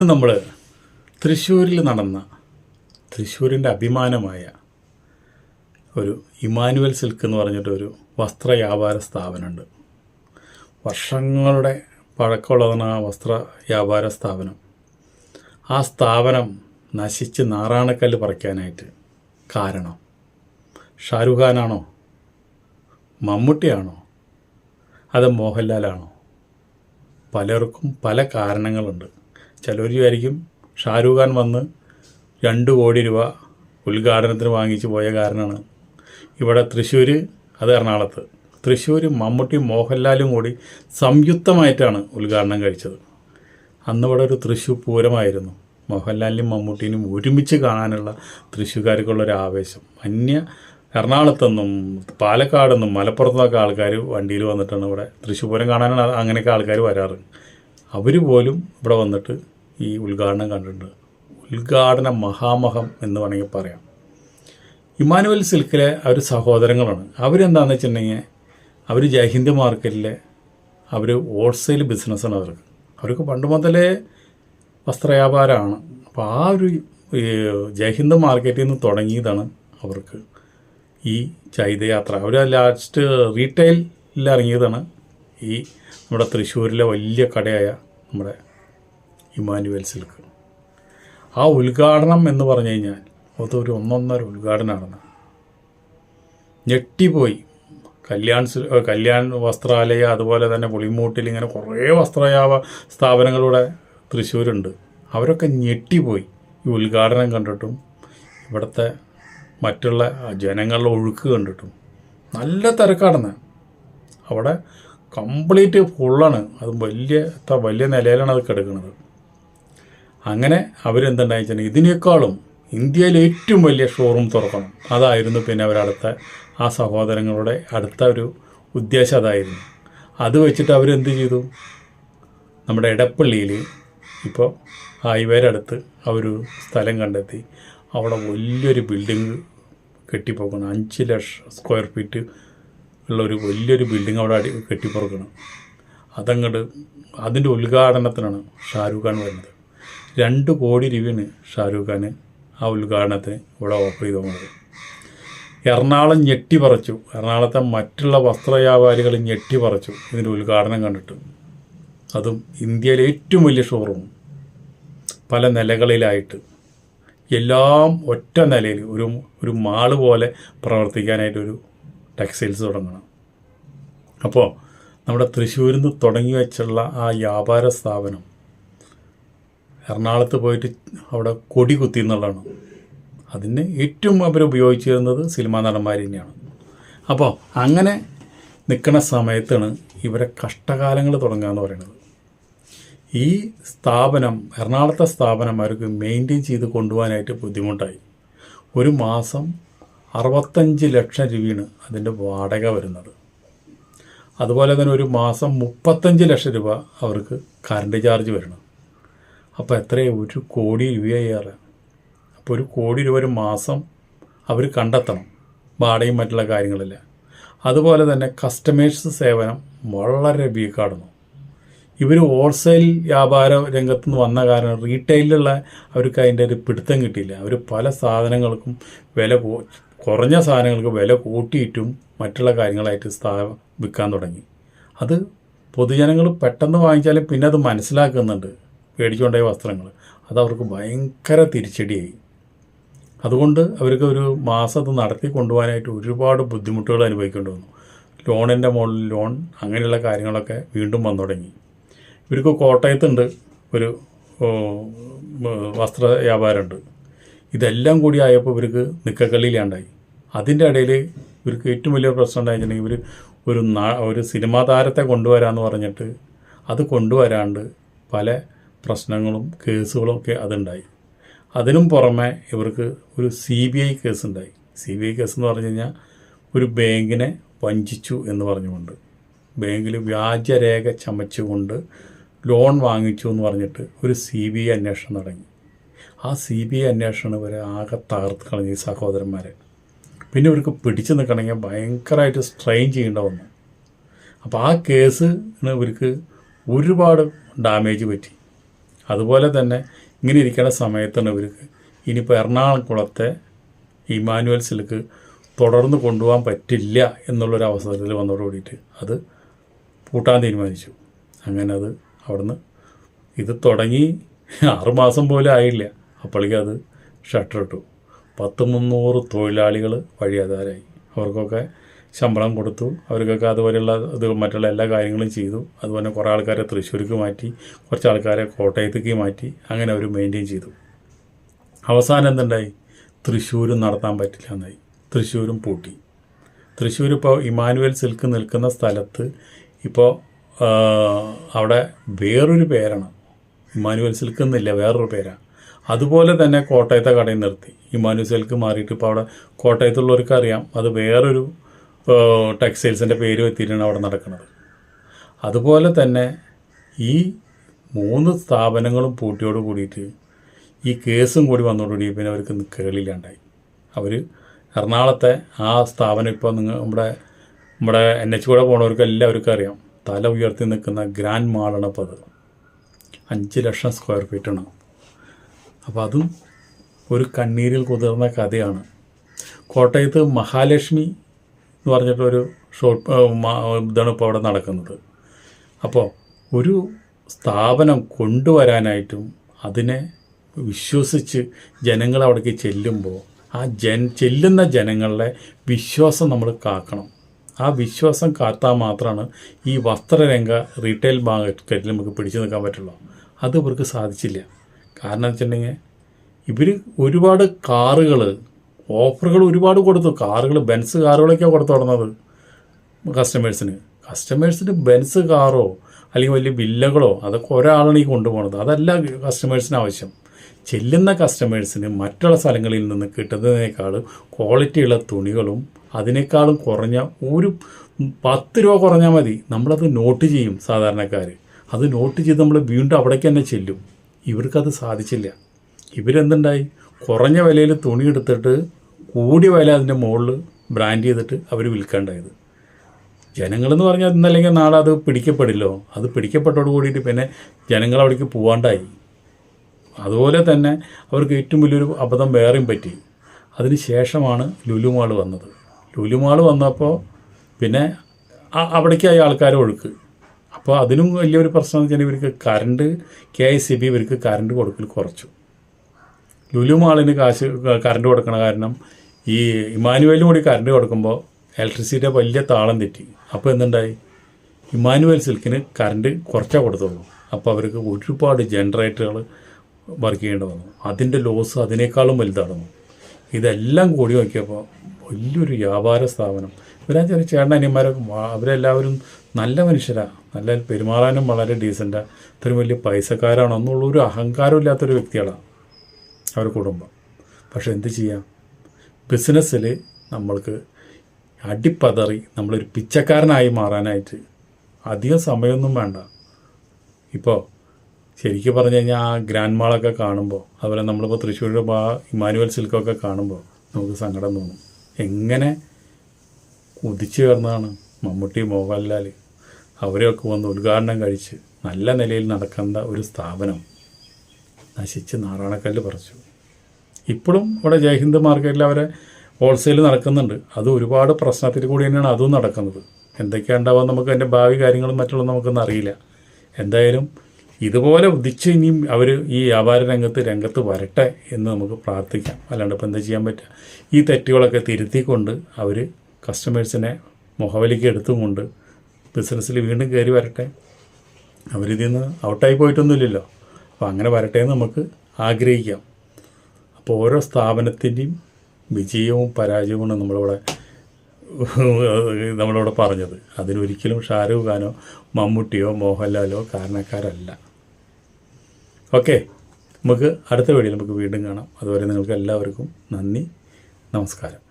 നമ്മൾ തൃശ്ശൂരിൽ നടന്ന തൃശ്ശൂരിൻ്റെ അഭിമാനമായ ഒരു ഇമാനുവൽ സിൽക്ക് എന്ന് പറഞ്ഞിട്ടൊരു വസ്ത്ര വ്യാപാര സ്ഥാപനമുണ്ട്. വർഷങ്ങളുടെ പഴക്കമുള്ളതാണ് ആ വസ്ത്ര വ്യാപാര സ്ഥാപനം. ആ സ്ഥാപനം നശിച്ച് നാറാണക്കല്ല് പറിക്കാനായിട്ട് കാരണം ഷാരൂഖ് ഖാനാണോ, മമ്മൂട്ടിയാണോ, അത് മോഹൻലാലാണോ? പലർക്കും പല കാരണങ്ങളുണ്ട്. ചിലർ വിചാരിക്കും ഷാരൂഖ് ഖാൻ വന്ന് 2 കോടി രൂപ ഉദ്ഘാടനത്തിന് വാങ്ങിച്ചു പോയ കാരണമാണ്. ഇവിടെ തൃശ്ശൂർ, അത് എറണാകുളത്ത്, തൃശ്ശൂർ മമ്മൂട്ടിയും മോഹൻലാലും കൂടി സംയുക്തമായിട്ടാണ് ഉദ്ഘാടനം കഴിച്ചത്. അന്നിവിടെ ഒരു തൃശ്ശൂർ പൂരമായിരുന്നു. മോഹൻലാലിനും മമ്മൂട്ടിനും ഒരുമിച്ച് കാണാനുള്ള തൃശ്ശൂർക്കാർക്കുള്ളൊരു ആവേശം. എറണാകുളത്തുനിന്നും പാലക്കാടെന്നും മലപ്പുറത്തുനിന്നൊക്കെ ആൾക്കാർ വണ്ടിയിൽ വന്നിട്ടാണ് ഇവിടെ തൃശ്ശൂർ പൂരം കാണാനാണ് അങ്ങനെയൊക്കെ ആൾക്കാർ വരാറ്. അവർ പോലും ഇവിടെ വന്നിട്ട് ഈ ഉദ്ഘാടനം കണ്ടിട്ടുണ്ട്. ഉദ്ഘാടന മഹാമഹം എന്ന് വേണമെങ്കിൽ പറയാം. ഇമാനുവൽ സിൽക്കിലെ അവർ സഹോദരങ്ങളാണ്. അവരെന്താണെന്ന് വെച്ചിട്ടുണ്ടെങ്കിൽ അവർ ജയ്ഹിന്ദ് മാർക്കറ്റിലെ അവർ ഹോൾസെയിൽ ബിസിനസ്സാണ് അവർക്ക് പണ്ട് മുതലേ വസ്ത്രവ്യാപാരമാണ്. അപ്പോൾ ആ ഒരു ജയ്ഹിന്ദ് മാർക്കറ്റിൽ നിന്ന് തുടങ്ങിയതാണ് അവർക്ക് ഈ ചൈതയാത്ര. അവർ ലാസ്റ്റ് റീറ്റെയിലിൽ ഇറങ്ങിയതാണ് ഈ നമ്മുടെ തൃശ്ശൂരിലെ വലിയ കടയായ നമ്മുടെ ഇമാനുവൽ സിൽക്ക്. ആ ഉദ്ഘാടനം എന്ന് പറഞ്ഞു കഴിഞ്ഞാൽ അതൊരു ഒന്നൊന്നര ഉദ്ഘാടനമാണ്. ഞെട്ടിപ്പോയി. കല്യാൺ വസ്ത്രാലയ, അതുപോലെ തന്നെ പുളിമൂട്ടിൽ, ഇങ്ങനെ കുറേ സ്ഥാപനങ്ങളുടെ തൃശ്ശൂരുണ്ട്. അവരൊക്കെ ഞെട്ടിപ്പോയി ഈ ഉദ്ഘാടനം കണ്ടിട്ടും ഇവിടുത്തെ മറ്റുള്ള ജനങ്ങളുടെ ഒഴുക്ക് കണ്ടിട്ടും. നല്ല തിരക്കാടുന്ന് അവിടെ, കംപ്ലീറ്റ് ഫുള്ളാണ്. അത് വലിയ നിലയിലാണ് അത് കിടക്കുന്നത്. അങ്ങനെ അവരെന്തുണ്ടായി വെച്ചാൽ ഇതിനേക്കാളും ഇന്ത്യയിലെ ഏറ്റവും വലിയ ഷോറൂം തുറക്കണം. അതായിരുന്നു പിന്നെ അവരടുത്ത ആ സഹോദരങ്ങളുടെ അടുത്ത ഒരു ഉദ്ദേശം അതായിരുന്നു. അത് വെച്ചിട്ട് അവരെന്ത് ചെയ്തു, നമ്മുടെ ഇടപ്പള്ളിയിൽ ഇപ്പോൾ ഹൈവേയുടെ അടുത്ത് അവരൊരു സ്ഥലം കണ്ടെത്തി. അവിടെ വലിയൊരു ബിൽഡിങ് കെട്ടിപ്പോക്കണം. 5 ലക്ഷം സ്ക്വയർ ഫീറ്റ് ഉള്ളൊരു വലിയൊരു ബിൽഡിങ് അവിടെ കെട്ടിപ്പുറക്കണം. അതിൻ്റെ ഉദ്ഘാടനത്തിനാണ് ഷാരൂഖ് ഖാൻ വരുന്നത്. 2 കോടി രൂപയാണ് ഷാരൂഖ് ഖാൻ ആ ഉദ്ഘാടനത്തിന് ഇവിടെ ഓഫർ ചെയ്ത് പോകുന്നത്. എറണാകുളം ഞെട്ടിപ്പറച്ചു. എറണാകുളത്തെ മറ്റുള്ള വസ്ത്ര വ്യാപാരികൾ ഞെട്ടിപ്പറച്ചു ഇതിൻ്റെ ഉദ്ഘാടനം കണ്ടിട്ട്. അതും ഇന്ത്യയിലെ ഏറ്റവും വലിയ ഷോറൂം, പല നിലകളിലായിട്ട്, എല്ലാം ഒറ്റ നിലയിൽ ഒരു മാള് പോലെ പ്രവർത്തിക്കാനായിട്ടൊരു ടെക്സ്റ്റൈൽസ് തുടങ്ങണം. അപ്പോൾ നമ്മുടെ തൃശ്ശൂരിൽ നിന്ന് തുടങ്ങി വെച്ചുള്ള ആ വ്യാപാര സ്ഥാപനം എറണാകുളത്ത് പോയിട്ട് അവിടെ കൊടി കുത്തി എന്നുള്ളതാണ്. അതിന് ഏറ്റവും അവർ ഉപയോഗിച്ചിരുന്നത് സിനിമാ നടന്മാർ തന്നെയാണ്. അപ്പോൾ അങ്ങനെ നിൽക്കുന്ന സമയത്താണ് ഇവരെ കഷ്ടകാലങ്ങൾ തുടങ്ങുക എന്ന് പറയുന്നത്. ഈ സ്ഥാപനം, എറണാകുളത്തെ സ്ഥാപനം അവർക്ക് മെയിൻറ്റെയിൻ ചെയ്ത് കൊണ്ടുപോകാനായിട്ട് ബുദ്ധിമുട്ടായി. ഒരു മാസം 65 ലക്ഷം രൂപയാണ് അതിൻ്റെ വാടക വരുന്നത്. അതുപോലെ തന്നെ ഒരു മാസം 35 ലക്ഷം രൂപ അവർക്ക് കറണ്ട് ചാർജ് വരണം. അപ്പോൾ എത്രയാണ്? 1 കോടി രൂപയാറ്. അപ്പോൾ 1 കോടി രൂപ ഒരു മാസം അവർ കണ്ടെത്തണം, വാടകയും മറ്റുള്ള കാര്യങ്ങളില്ല. അതുപോലെ തന്നെ കസ്റ്റമേഴ്സ് സേവനം വളരെ വീക്കാടുന്നു. ഇവർ ഹോൾസെയിൽ വ്യാപാര രംഗത്തുനിന്ന് വന്ന കാരണം റീറ്റെയിലുള്ള അവർക്ക് അതിൻ്റെ ഒരു പിടുത്തം കിട്ടിയില്ല. അവർ പല സാധനങ്ങൾക്കും കുറഞ്ഞ സാധനങ്ങൾക്ക് വില കൂട്ടിയിട്ടും മറ്റുള്ള കാര്യങ്ങളായിട്ട് വിൽക്കാൻ തുടങ്ങി. അത് പൊതുജനങ്ങൾ പെട്ടെന്ന് വാങ്ങിച്ചാലും പിന്നെ അത് മനസ്സിലാക്കുന്നുണ്ട്, പേടിച്ചുകൊണ്ടായ വസ്ത്രങ്ങൾ. അതവർക്ക് ഭയങ്കര തിരിച്ചടിയായി. അതുകൊണ്ട് അവർക്ക് ഒരു മാസം അത് നടത്തി കൊണ്ടുപോകാനായിട്ട് ഒരുപാട് ബുദ്ധിമുട്ടുകൾ അനുഭവിക്കേണ്ടി വന്നു. ലോണിൻ്റെ മുകളിൽ ലോൺ, അങ്ങനെയുള്ള കാര്യങ്ങളൊക്കെ വീണ്ടും വന്നു തുടങ്ങി. ഇവർക്ക് കോട്ടയത്തുണ്ട് ഒരു വസ്ത്ര വ്യാപാരമുണ്ട്. ഇതെല്ലാം കൂടി ആയപ്പോൾ ഇവർക്ക് നിക്കക്കള്ളിയിലാണ്ടായി. അതിൻ്റെ ഇടയിൽ ഇവർക്ക് ഏറ്റവും വലിയ പ്രശ്നം ഉണ്ടായിട്ടുണ്ടെങ്കിൽ ഇവർ ഒരു സിനിമാ താരത്തെ കൊണ്ടുവരാമെന്ന് പറഞ്ഞിട്ട് അത് കൊണ്ടുവരാണ്ട് പല പ്രശ്നങ്ങളും കേസുകളും ഒക്കെ അതുണ്ടായി. അതിനും പുറമെ ഇവർക്ക് ഒരു CBI കേസ് ഉണ്ടായി. CBI കേസ് എന്ന് പറഞ്ഞു കഴിഞ്ഞാൽ ഒരു ബാങ്കിനെ വഞ്ചിച്ചു എന്ന് പറഞ്ഞുകൊണ്ട്, ബാങ്കിൽ വ്യാജരേഖ ചമച്ചുകൊണ്ട് ലോൺ വാങ്ങിച്ചു എന്ന് പറഞ്ഞിട്ട് ഒരു CBI അന്വേഷണം തുടങ്ങി. ആ CBI അന്വേഷണം ഇവരെ ആകെ തകർത്ത് കളഞ്ഞു ഈ സഹോദരന്മാരെ. പിന്നെ ഇവർക്ക് പിടിച്ചു നിൽക്കണമെങ്കിൽ ഭയങ്കരമായിട്ട് സ്ട്രെയിൻ ചെയ്യേണ്ട വന്നു. അപ്പോൾ ആ കേസ് ഇവർക്ക് ഒരുപാട് ഡാമേജ് പറ്റി. അതുപോലെ തന്നെ ഇങ്ങനെ ഇരിക്കുന്ന സമയത്താണ് ഇവർക്ക് ഇനിയിപ്പോൾ എറണാകുളത്തെ ഇമ്മാനുവൽ സിൽക്ക് തുടർന്ന് കൊണ്ടുപോകാൻ പറ്റില്ല എന്നുള്ളൊരു അവസരത്തിൽ വന്നതോട് കൂടിയിട്ട് അത് പൂട്ടാൻ തീരുമാനിച്ചു. അങ്ങനെ അത് അവിടുന്ന് ഇത് തുടങ്ങി 6 മാസം പോലും ആയില്ല, അപ്പോഴേക്കും അത് ഷട്ടർ ഇട്ടു. 300 തൊഴിലാളികൾ വഴിയാധാരായി. അവർക്കൊക്കെ ശമ്പളം കൊടുത്തു, അവർക്കൊക്കെ അതുപോലെയുള്ള ഇത് മറ്റുള്ള എല്ലാ കാര്യങ്ങളും ചെയ്തു. അതുപോലെ കുറേ ആൾക്കാരെ തൃശ്ശൂർക്ക് മാറ്റി, കുറച്ച് ആൾക്കാരെ കോട്ടയത്തേക്ക് മാറ്റി, അങ്ങനെ അവർ മെയിൻറ്റെയിൻ ചെയ്തു. അവസാനം എന്തുണ്ടായി? തൃശ്ശൂരും നടത്താൻ പറ്റില്ല എന്നായി. തൃശ്ശൂരും പൂട്ടി. തൃശ്ശൂർ ഇപ്പോൾ ഇമ്മാനുവൽ സിൽക്ക് നിൽക്കുന്ന സ്ഥലത്ത് ഇപ്പോൾ അവിടെ വേറൊരു പേരാണ്, ഇമ്മാനുവൽ സിൽക്ക് എന്നില്ല, വേറൊരു പേരാണ്. അതുപോലെ തന്നെ കോട്ടയത്തെ കടയിൽ നിർത്തി. ഇമ്മാനുവൽ സിൽക്ക് മാറിയിട്ട് ഇപ്പോൾ അവിടെ കോട്ടയത്തുള്ളവർക്ക് അറിയാം അത് വേറൊരു ടെക്സ്റ്റൈൽസിൻ്റെ പേര് വെത്തിയിട്ടാണ് അവിടെ നടക്കുന്നത്. അതുപോലെ തന്നെ ഈ 3 സ്ഥാപനങ്ങളും പൂട്ടിയോട് കൂടിയിട്ട് ഈ കേസും കൂടി വന്നതോടുകൂടി പിന്നെ അവർക്ക് കേളില്ലാണ്ടായി. അവർ എറണാകുളത്തെ ആ സ്ഥാപനം ഇപ്പോൾ നമ്മുടെ NH കൂടെ പോണവർക്ക് എല്ലാവർക്കും അറിയാം, തല ഉയർത്തി നിൽക്കുന്ന ഗ്രാൻഡ് മാളാണ്. അപ്പോൾ അത് 5 ലക്ഷം സ്ക്വയർ ഫീറ്റാണ്. അപ്പോൾ അതും ഒരു കണ്ണീരിൽ കുതിർന്ന കഥയാണ്. കോട്ടയത്ത് മഹാലക്ഷ്മി എന്ന് പറഞ്ഞിട്ടൊരു ഇതാണ് ഇപ്പോൾ അവിടെ നടക്കുന്നത്. അപ്പോൾ ഒരു സ്ഥാപനം കൊണ്ടുവരാനായിട്ടും അതിനെ വിശ്വസിച്ച് ജനങ്ങൾ അവിടേക്ക് ചെല്ലുമ്പോൾ ആ ചെല്ലുന്ന ജനങ്ങളുടെ വിശ്വാസം നമ്മൾ കാക്കണം. ആ വിശ്വാസം കാത്താൽ മാത്രമാണ് ഈ വസ്ത്രരംഗ റീറ്റെയിൽ മാർക്കറ്റിൽ നമുക്ക് പിടിച്ചു നിൽക്കാൻ പറ്റുള്ളൂ. അത് ഇവർക്ക് സാധിച്ചില്ല. കാരണം വെച്ചിട്ടുണ്ടെങ്കിൽ ഇവർ ഒരുപാട് കാറുകൾ ഓഫറുകൾ ഒരുപാട് കൊടുത്തു. കാറുകൾ ബെൻസ് കാറുകളൊക്കെയാണ് കൊടുത്തു തുടങ്ങുന്നത് കസ്റ്റമേഴ്സിന് ബെൻസ് കാറോ അല്ലെങ്കിൽ വലിയ വില്ലകളോ അതൊക്കെ ഒരാളാണ് ഈ കൊണ്ടുപോകുന്നത്. അതല്ല കസ്റ്റമേഴ്സിന് ആവശ്യം. ചെല്ലുന്ന കസ്റ്റമേഴ്സിന് മറ്റുള്ള സ്ഥലങ്ങളിൽ നിന്ന് കിട്ടുന്നതിനേക്കാൾ ക്വാളിറ്റിയുള്ള തുണികളും അതിനേക്കാളും കുറഞ്ഞ ഒരു 10 രൂപ കുറഞ്ഞാൽ മതി. നമ്മളത് നോട്ട് ചെയ്യും സാധാരണക്കാർ. അത് നോട്ട് ചെയ്ത് നമ്മൾ വീണ്ടും അവിടേക്ക് തന്നെ ചെല്ലും. ഇവർക്കത് സാധിച്ചില്ല. ഇവരെന്തുണ്ടായി? കുറഞ്ഞ വിലയിൽ തുണി എടുത്തിട്ട് കൂടിയ വില അതിൻ്റെ മുകളിൽ ബ്രാൻഡ് ചെയ്തിട്ട് അവർ വിൽക്കാണ്ടായത്. ജനങ്ങളെന്ന് പറഞ്ഞാൽ ഇന്നല്ലെങ്കിൽ നാളെ അത് പിടിക്കപ്പെടില്ലോ. അത് പിടിക്കപ്പെട്ടോട് കൂടിയിട്ട് പിന്നെ ജനങ്ങൾ അവിടേക്ക് പോകാണ്ടായി. അതുപോലെ തന്നെ അവർക്ക് ഏറ്റവും വലിയൊരു അബദ്ധം വേറെയും പറ്റി. അതിന് ശേഷമാണ് ലുലു മാൾ വന്നത്. ലുലു മാൾ വന്നപ്പോൾ പിന്നെ അവിടേക്കായി ആൾക്കാരെ ഒഴുക്ക്. അപ്പോൾ അതിനും വലിയൊരു പ്രശ്നം എന്ന് വെച്ചാൽ ഇവർക്ക് KICB ഇവർക്ക് കറണ്ട് കൊടുക്കൽ കുറച്ചു. ലുലു മാളിന് കറണ്ട് കൊടുക്കണ കാരണം ഈ ഇമ്മാനുവലിനും കൂടി കറണ്ട് കൊടുക്കുമ്പോൾ ഇലക്ട്രിസിറ്റിയുടെ വലിയ താളം തെറ്റി. അപ്പോൾ എന്തുണ്ടായി? ഇമ്മാനുവൽ സിൽക്കിന് കറണ്ട് കുറച്ചാൽ കൊടുത്തുള്ളൂ. അപ്പോൾ അവർക്ക് ഒരുപാട് ജനറേറ്ററുകൾ വർക്ക് ചെയ്യേണ്ടി വന്നു. അതിൻ്റെ ലോസ് അതിനേക്കാളും വലുതായിരുന്നു. ഇതെല്ലാം കൂടി നോക്കിയപ്പോൾ വലിയൊരു വ്യാപാര സ്ഥാപനം. ഇവരാ ചെറിയ ചേട്ടനിയന്മാരൊക്കെ അവരെല്ലാവരും നല്ല മനുഷ്യരാണ്, നല്ല പെരുമാറാനും വളരെ ഡീസൻ്റാണ്, ഇത്രയും വലിയ പൈസക്കാരാണോ എന്നുള്ളൊരു അഹങ്കാരമില്ലാത്തൊരു വ്യക്തികളാണ് അവർ കുടുംബം. പക്ഷെ എന്ത് ചെയ്യാം? ബിസിനസ്സിൽ നമ്മൾക്ക് അടിപ്പതറി നമ്മളൊരു പിച്ചക്കാരനായി മാറാനായിട്ട് അധികം സമയമൊന്നും വേണ്ട. ഇപ്പോൾ ശരിക്കും പറഞ്ഞു കഴിഞ്ഞാൽ ആ ഗ്രാൻഡ് മാളൊക്കെ കാണുമ്പോൾ, അതുപോലെ നമ്മളിപ്പോൾ തൃശ്ശൂർ ഇമ്മാനുവൽ സിൽക്കൊക്കെ കാണുമ്പോൾ നമുക്ക് സങ്കടം തോന്നും. എങ്ങനെ കുതിച്ചു കയറുന്നതാണ് മമ്മൂട്ടി, മോഹൻലാൽ അവരെയൊക്കെ വന്ന് ഉദ്ഘാടനം കഴിച്ച് നല്ല നിലയിൽ നടക്കേണ്ട ഒരു സ്ഥാപനം നശിച്ച് നാറാണക്കല്ല് പറിച്ചു. ഇപ്പോഴും ഇവിടെ ജയഹിന്ദ് മാർക്കറ്റിൽ അവരെ ഹോൾസെയിൽ നടക്കുന്നുണ്ട്. അത് ഒരുപാട് പ്രശ്നത്തിൽ കൂടി തന്നെയാണ് അതും നടക്കുന്നത്. എന്തൊക്കെയാണ് ഉണ്ടാവുക നമുക്ക് അതിൻ്റെ ഭാവി കാര്യങ്ങളും മറ്റുള്ളതും നമുക്കൊന്നും അറിയില്ല. എന്തായാലും ഇതുപോലെ ഉദിച്ച് ഇനിയും അവർ ഈ വ്യാപാര രംഗത്ത് വരട്ടെ എന്ന് നമുക്ക് പ്രാർത്ഥിക്കാം. അല്ലാണ്ട് ഇപ്പോൾ എന്താ ചെയ്യാൻ പറ്റുക? ഈ തെറ്റുകളൊക്കെ തിരുത്തിക്കൊണ്ട് അവർ കസ്റ്റമേഴ്സിനെ മുഖവിലേക്ക് എടുത്തുകൊണ്ട് ബിസിനസ്സിൽ വീണ്ടും കയറി വരട്ടെ. അവരിതിൽ നിന്ന് ഔട്ടായി പോയിട്ടൊന്നുമില്ലല്ലോ. അപ്പോൾ അങ്ങനെ വരട്ടെ എന്ന് നമുക്ക് ആഗ്രഹിക്കാം. അപ്പോൾ ഓരോ സ്ഥാപനത്തിൻ്റെയും വിജയവും പരാജയവുമാണ് നമ്മളിവിടെ പറഞ്ഞത്. അതിനൊരിക്കലും ഷാരൂഖ് ഖാനോ മമ്മൂട്ടിയോ മോഹൻലാലോ കാരണക്കാരല്ല. ഓക്കെ, നമുക്ക് അടുത്ത വീഡിയോയിൽ നമുക്ക് വീണ്ടും കാണാം. അതുവരെ നിങ്ങൾക്ക് എല്ലാവർക്കും നന്ദി, നമസ്കാരം.